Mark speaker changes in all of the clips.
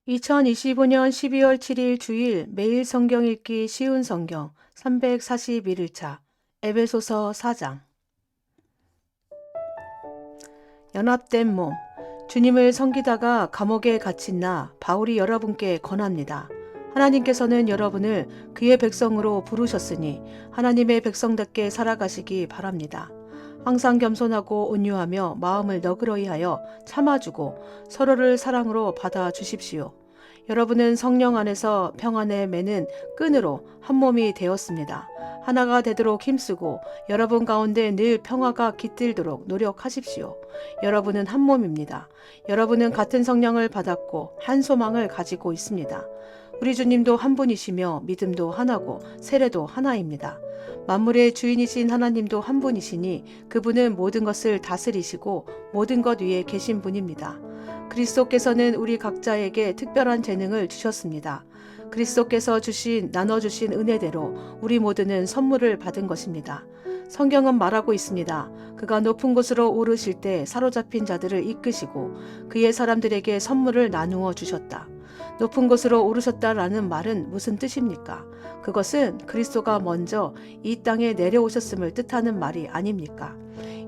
Speaker 1: 2025년 12월 7일 주일 매일 성경 읽기 쉬운 성경 341일차 에베소서 4장. 연합된 몸. 주님을 섬기다가 감옥에 갇힌 나 바울이 여러분께 권합니다. 하나님께서는 여러분을 그의 백성으로 부르셨으니 하나님의 백성답게 살아가시기 바랍니다. 항상 겸손하고 온유하며 마음을 너그러이 하여 참아주고 서로를 사랑으로 받아주십시오. 여러분은 성령 안에서 평안에 매는 끈으로 한 몸이 되었습니다. 하나가 되도록 힘쓰고 여러분 가운데 늘 평화가 깃들도록 노력하십시오. 여러분은 한 몸입니다. 여러분은 같은 성령을 받았고 한 소망을 가지고 있습니다. 우리 주님도 한 분이시며 믿음도 하나고 세례도 하나입니다. 만물의 주인이신 하나님도 한 분이시니 그분은 모든 것을 다스리시고 모든 것 위에 계신 분입니다. 그리스도께서는 우리 각자에게 특별한 재능을 주셨습니다. 그리스도께서 나눠주신 은혜대로 우리 모두는 선물을 받은 것입니다. 성경은 말하고 있습니다. 그가 높은 곳으로 오르실 때 사로잡힌 자들을 이끄시고 그의 사람들에게 선물을 나누어 주셨다. 높은 곳으로 오르셨다라는 말은 무슨 뜻입니까? 그것은 그리스도가 먼저 이 땅에 내려오셨음을 뜻하는 말이 아닙니까?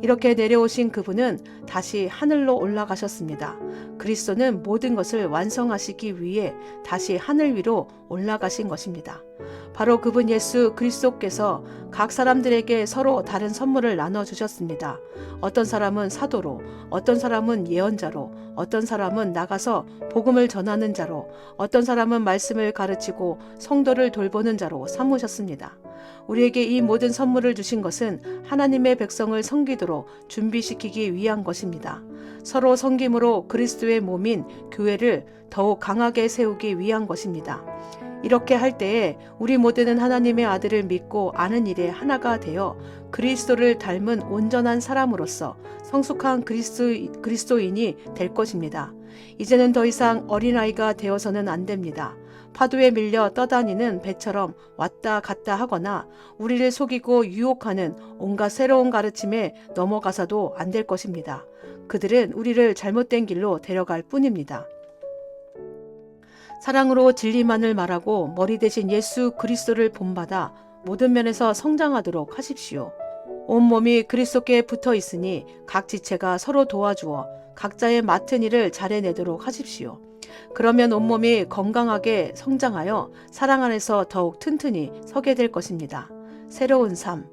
Speaker 1: 이렇게 내려오신 그분은 다시 하늘로 올라가셨습니다. 그리스도는 모든 것을 완성하시기 위해 다시 하늘 위로 올라가신 것입니다. 바로 그분 예수 그리스도께서 각 사람들에게 서로 다른 선물을 나눠주셨습니다. 어떤 사람은 사도로, 어떤 사람은 예언자로, 어떤 사람은 나가서 복음을 전하는 자로, 어떤 사람은 말씀을 가르치고 성도를 돌보는 자로 삼으셨습니다. 우리에게 이 모든 선물을 주신 것은 하나님의 백성을 섬기도록 준비시키기 위한 것입니다. 서로 섬김으로 그리스도의 몸인 교회를 더욱 강하게 세우기 위한 것입니다. 이렇게 할 때에 우리 모두는 하나님의 아들을 믿고 아는 일에 하나가 되어 그리스도를 닮은 온전한 사람으로서 성숙한 그리스도인이 될 것입니다. 이제는 더 이상 어린아이가 되어서는 안 됩니다. 파도에 밀려 떠다니는 배처럼 왔다 갔다 하거나 우리를 속이고 유혹하는 온갖 새로운 가르침에 넘어가서도 안 될 것입니다. 그들은 우리를 잘못된 길로 데려갈 뿐입니다. 사랑으로 진리만을 말하고 머리 대신 예수 그리스도를 본받아 모든 면에서 성장하도록 하십시오. 온몸이 그리스도께 붙어 있으니 각 지체가 서로 도와주어 각자의 맡은 일을 잘해내도록 하십시오. 그러면 온몸이 건강하게 성장하여 사랑 안에서 더욱 튼튼히 서게 될 것입니다. 새로운 삶.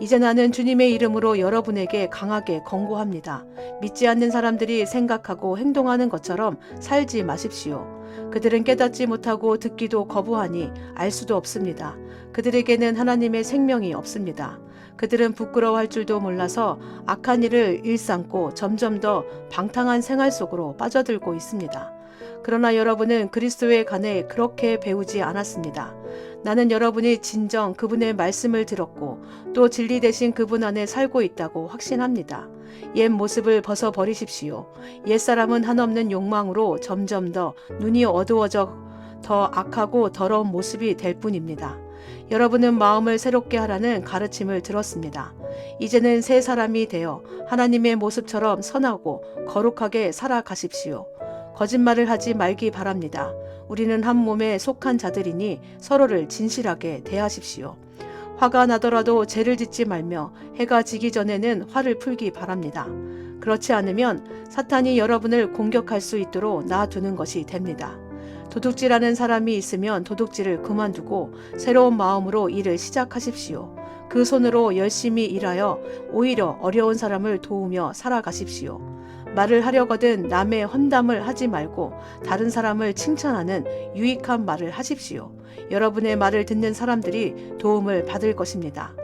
Speaker 1: 이제 나는 주님의 이름으로 여러분에게 강하게 권고합니다. 믿지 않는 사람들이 생각하고 행동하는 것처럼 살지 마십시오. 그들은 깨닫지 못하고 듣기도 거부하니 알 수도 없습니다. 그들에게는 하나님의 생명이 없습니다. 그들은 부끄러워할 줄도 몰라서 악한 일을 일삼고 점점 더 방탕한 생활 속으로 빠져들고 있습니다. 그러나 여러분은 그리스도에 관해 그렇게 배우지 않았습니다. 나는 여러분이 진정 그분의 말씀을 들었고 또 진리 대신 그분 안에 살고 있다고 확신합니다. 옛 모습을 벗어버리십시오. 옛사람은 한없는 욕망으로 점점 더 눈이 어두워져 더 악하고 더러운 모습이 될 뿐입니다. 여러분은 마음을 새롭게 하라는 가르침을 들었습니다. 이제는 새 사람이 되어 하나님의 모습처럼 선하고 거룩하게 살아가십시오. 거짓말을 하지 말기 바랍니다. 우리는 한 몸에 속한 자들이니 서로를 진실하게 대하십시오. 화가 나더라도 죄를 짓지 말며 해가 지기 전에는 화를 풀기 바랍니다. 그렇지 않으면 사탄이 여러분을 공격할 수 있도록 놔두는 것이 됩니다. 도둑질하는 사람이 있으면 도둑질을 그만두고 새로운 마음으로 일을 시작하십시오. 그 손으로 열심히 일하여 오히려 어려운 사람을 도우며 살아가십시오. 말을 하려거든 남의 험담을 하지 말고 다른 사람을 칭찬하는 유익한 말을 하십시오. 여러분의 말을 듣는 사람들이 도움을 받을 것입니다.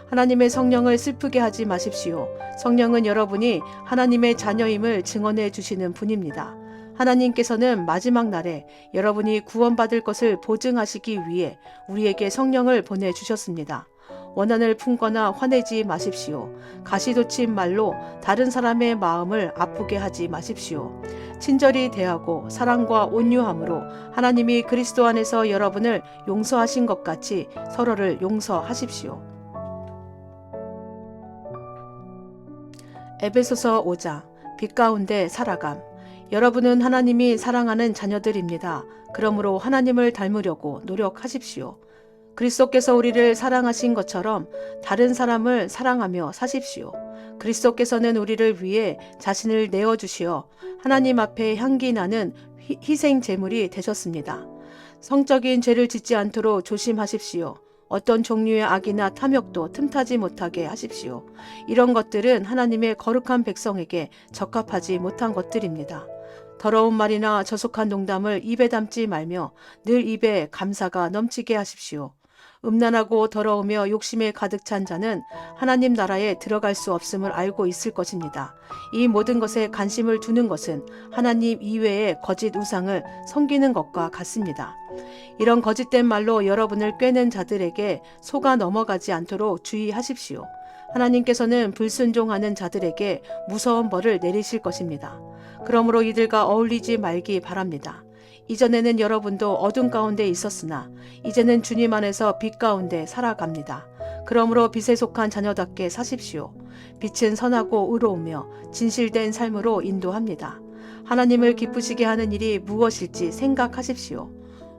Speaker 1: 하나님의 성령을 슬프게 하지 마십시오. 성령은 여러분이 하나님의 자녀임을 증언해 주시는 분입니다. 하나님께서는 마지막 날에 여러분이 구원받을 것을 보증하시기 위해 우리에게 성령을 보내주셨습니다. 원한을 품거나 화내지 마십시오. 가시돋친 말로 다른 사람의 마음을 아프게 하지 마십시오. 친절히 대하고 사랑과 온유함으로 하나님이 그리스도 안에서 여러분을 용서하신 것 같이 서로를 용서하십시오. 에베소서 5장 빛 가운데 살아감. 여러분은 하나님이 사랑하는 자녀들입니다. 그러므로 하나님을 닮으려고 노력하십시오. 그리스도께서 우리를 사랑하신 것처럼 다른 사람을 사랑하며 사십시오. 그리스도께서는 우리를 위해 자신을 내어주시어 하나님 앞에 향기 나는 희생 제물이 되셨습니다. 성적인 죄를 짓지 않도록 조심하십시오. 어떤 종류의 악이나 탐욕도 틈타지 못하게 하십시오. 이런 것들은 하나님의 거룩한 백성에게 적합하지 못한 것들입니다. 더러운 말이나 저속한 농담을 입에 담지 말며 늘 입에 감사가 넘치게 하십시오. 음란하고 더러우며 욕심에 가득 찬 자는 하나님 나라에 들어갈 수 없음을 알고 있을 것입니다. 이 모든 것에 관심을 두는 것은 하나님 이외의 거짓 우상을 섬기는 것과 같습니다. 이런 거짓된 말로 여러분을 꿰는 자들에게 속아 넘어가지 않도록 주의하십시오. 하나님께서는 불순종하는 자들에게 무서운 벌을 내리실 것입니다. 그러므로 이들과 어울리지 말기 바랍니다. 이전에는 여러분도 어둠 가운데 있었으나 이제는 주님 안에서 빛 가운데 살아갑니다. 그러므로 빛에 속한 자녀답게 사십시오. 빛은 선하고 의로우며 진실된 삶으로 인도합니다. 하나님을 기쁘시게 하는 일이 무엇일지 생각하십시오.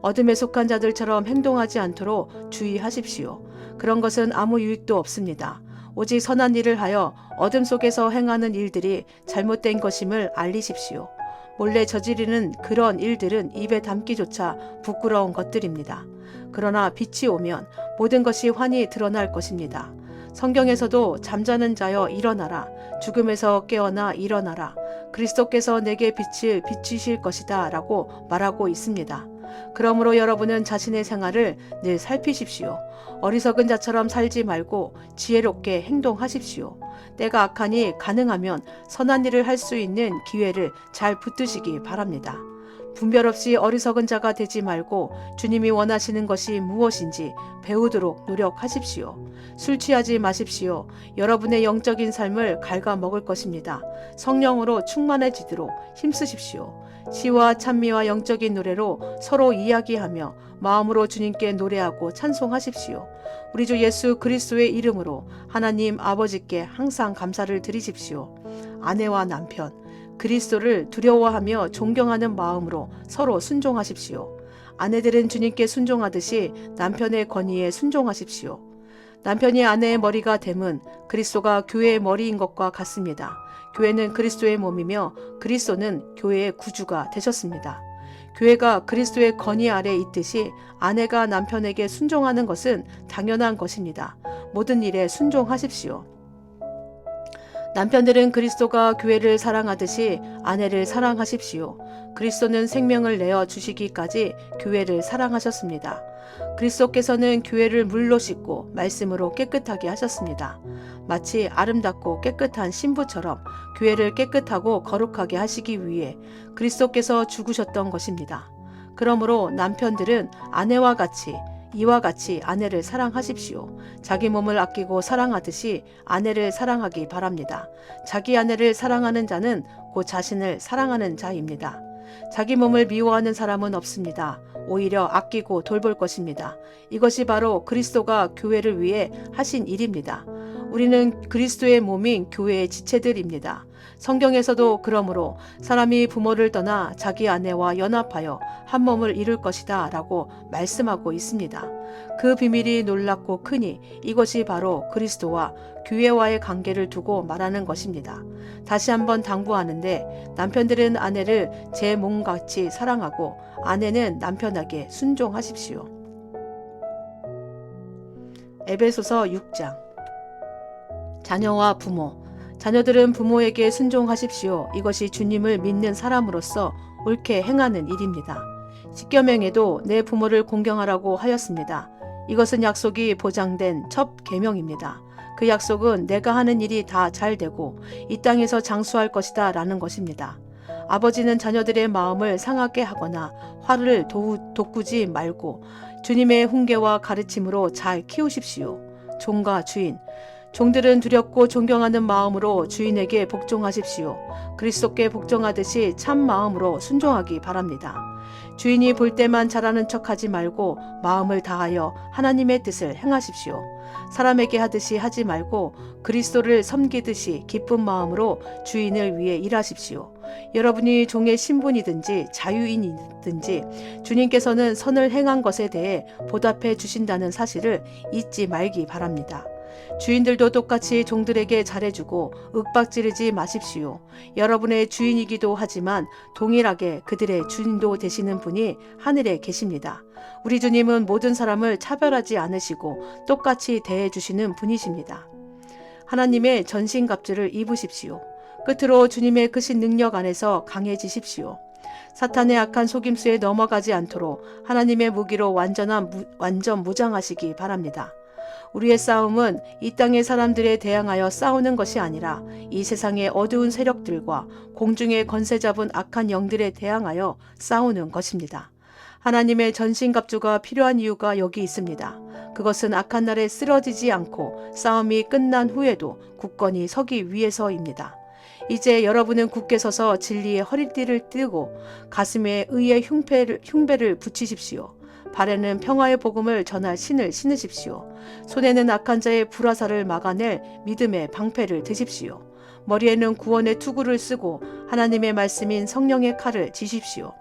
Speaker 1: 어둠에 속한 자들처럼 행동하지 않도록 주의하십시오. 그런 것은 아무 유익도 없습니다. 오직 선한 일을 하여 어둠 속에서 행하는 일들이 잘못된 것임을 알리십시오. 몰래 저지르는 그런 일들은 입에 담기조차 부끄러운 것들입니다. 그러나 빛이 오면 모든 것이 환히 드러날 것입니다. 성경에서도 잠자는 자여 일어나라, 죽음에서 깨어나 일어나라, 그리스도께서 내게 빛을 비추실 것이다 라고 말하고 있습니다. 그러므로 여러분은 자신의 생활을 늘 살피십시오. 어리석은 자처럼 살지 말고 지혜롭게 행동하십시오. 때가 악하니 가능하면 선한 일을 할 수 있는 기회를 잘 붙드시기 바랍니다. 분별 없이 어리석은 자가 되지 말고 주님이 원하시는 것이 무엇인지 배우도록 노력하십시오. 술 취하지 마십시오. 여러분의 영적인 삶을 갉아먹을 것입니다. 성령으로 충만해지도록 힘쓰십시오. 시와 찬미와 영적인 노래로 서로 이야기하며 마음으로 주님께 노래하고 찬송하십시오. 우리 주 예수 그리스도의 이름으로 하나님 아버지께 항상 감사를 드리십시오. 아내와 남편, 그리스도를 두려워하며 존경하는 마음으로 서로 순종하십시오. 아내들은 주님께 순종하듯이 남편의 권위에 순종하십시오. 남편이 아내의 머리가 됨은 그리스도가 교회의 머리인 것과 같습니다. 교회는 그리스도의 몸이며 그리스도는 교회의 구주가 되셨습니다. 교회가 그리스도의 권위 아래 있듯이 아내가 남편에게 순종하는 것은 당연한 것입니다. 모든 일에 순종하십시오. 남편들은 그리스도가 교회를 사랑하듯이 아내를 사랑하십시오. 그리스도는 생명을 내어 주시기까지 교회를 사랑하셨습니다. 그리스도께서는 교회를 물로 씻고 말씀으로 깨끗하게 하셨습니다. 마치 아름답고 깨끗한 신부처럼 교회를 깨끗하고 거룩하게 하시기 위해 그리스도께서 죽으셨던 것입니다. 그러므로 남편들은 아내와 같이 이와 같이 아내를 사랑하십시오. 자기 몸을 아끼고 사랑하듯이 아내를 사랑하기 바랍니다. 자기 아내를 사랑하는 자는 곧 자신을 사랑하는 자입니다. 자기 몸을 미워하는 사람은 없습니다. 오히려 아끼고 돌볼 것입니다. 이것이 바로 그리스도가 교회를 위해 하신 일입니다. 우리는 그리스도의 몸인 교회의 지체들입니다. 성경에서도 그러므로 사람이 부모를 떠나 자기 아내와 연합하여 한 몸을 이룰 것이다 라고 말씀하고 있습니다. 그 비밀이 놀랍고 크니 이것이 바로 그리스도와 교회와의 관계를 두고 말하는 것입니다. 다시 한번 당부하는데 남편들은 아내를 제 몸같이 사랑하고 아내는 남편에게 순종하십시오. 에베소서 6장. 자녀와 부모. 자녀들은 부모에게 순종하십시오. 이것이 주님을 믿는 사람으로서 옳게 행하는 일입니다. 십계명에도 내 부모를 공경하라고 하였습니다. 이것은 약속이 보장된 첫 계명입니다. 그 약속은 내가 하는 일이 다 잘 되고 이 땅에서 장수할 것이다 라는 것입니다. 아버지는 자녀들의 마음을 상하게 하거나 화를 돋구지 말고 주님의 훈계와 가르침으로 잘 키우십시오. 종과 주인. 종들은 두렵고 존경하는 마음으로 주인에게 복종하십시오. 그리스도께 복종하듯이 참 마음으로 순종하기 바랍니다. 주인이 볼 때만 잘하는 척하지 말고 마음을 다하여 하나님의 뜻을 행하십시오. 사람에게 하듯이 하지 말고 그리스도를 섬기듯이 기쁜 마음으로 주인을 위해 일하십시오. 여러분이 종의 신분이든지 자유인이든지 주님께서는 선을 행한 것에 대해 보답해 주신다는 사실을 잊지 말기 바랍니다. 주인들도 똑같이 종들에게 잘해주고 윽박지르지 마십시오. 여러분의 주인이기도 하지만 동일하게 그들의 주인도 되시는 분이 하늘에 계십니다. 우리 주님은 모든 사람을 차별하지 않으시고 똑같이 대해주시는 분이십니다. 하나님의 전신갑주를 입으십시오. 끝으로 주님의 크신 능력 안에서 강해지십시오. 사탄의 악한 속임수에 넘어가지 않도록 하나님의 무기로 완전 무장하시기 바랍니다. 우리의 싸움은 이 땅의 사람들에 대항하여 싸우는 것이 아니라 이 세상의 어두운 세력들과 공중의 권세 잡은 악한 영들에 대항하여 싸우는 것입니다. 하나님의 전신갑주가 필요한 이유가 여기 있습니다. 그것은 악한 날에 쓰러지지 않고 싸움이 끝난 후에도 굳건히 서기 위해서입니다. 이제 여러분은 굳게 서서 진리의 허리띠를 띠고 가슴에 의의 흉배를 붙이십시오. 발에는 평화의 복음을 전할 신을 신으십시오. 손에는 악한 자의 불화살을 막아낼 믿음의 방패를 드십시오. 머리에는 구원의 투구를 쓰고 하나님의 말씀인 성령의 칼을 쥐십시오.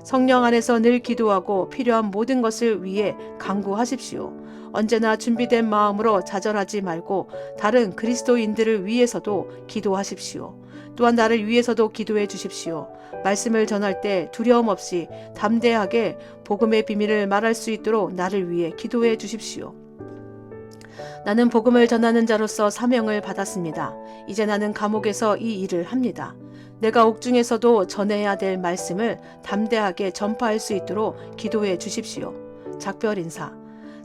Speaker 1: 성령 안에서 늘 기도하고 필요한 모든 것을 위해 간구하십시오. 언제나 준비된 마음으로 좌절하지 말고 다른 그리스도인들을 위해서도 기도하십시오. 또한 나를 위해서도 기도해 주십시오. 말씀을 전할 때 두려움 없이 담대하게 복음의 비밀을 말할 수 있도록 나를 위해 기도해 주십시오. 나는 복음을 전하는 자로서 사명을 받았습니다. 이제 나는 감옥에서 이 일을 합니다. 내가 옥중에서도 전해야 될 말씀을 담대하게 전파할 수 있도록 기도해 주십시오. 작별 인사.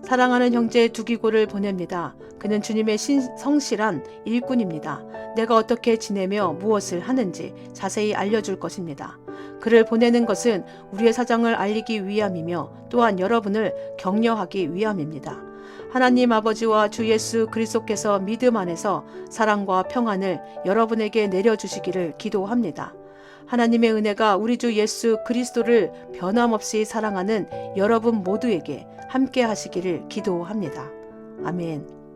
Speaker 1: 사랑하는 형제 두기고를 보냅니다. 그는 주님의 성실한 일꾼입니다. 내가 어떻게 지내며 무엇을 하는지 자세히 알려줄 것입니다. 그를 보내는 것은 우리의 사정을 알리기 위함이며 또한 여러분을 격려하기 위함입니다. 하나님 아버지와 주 예수 그리스도께서 믿음 안에서 사랑과 평안을 여러분에게 내려주시기를 기도합니다. 하나님의 은혜가 우리 주 예수 그리스도를 변함없이 사랑하는 여러분 모두에게 함께 하시기를 기도합니다. 아멘.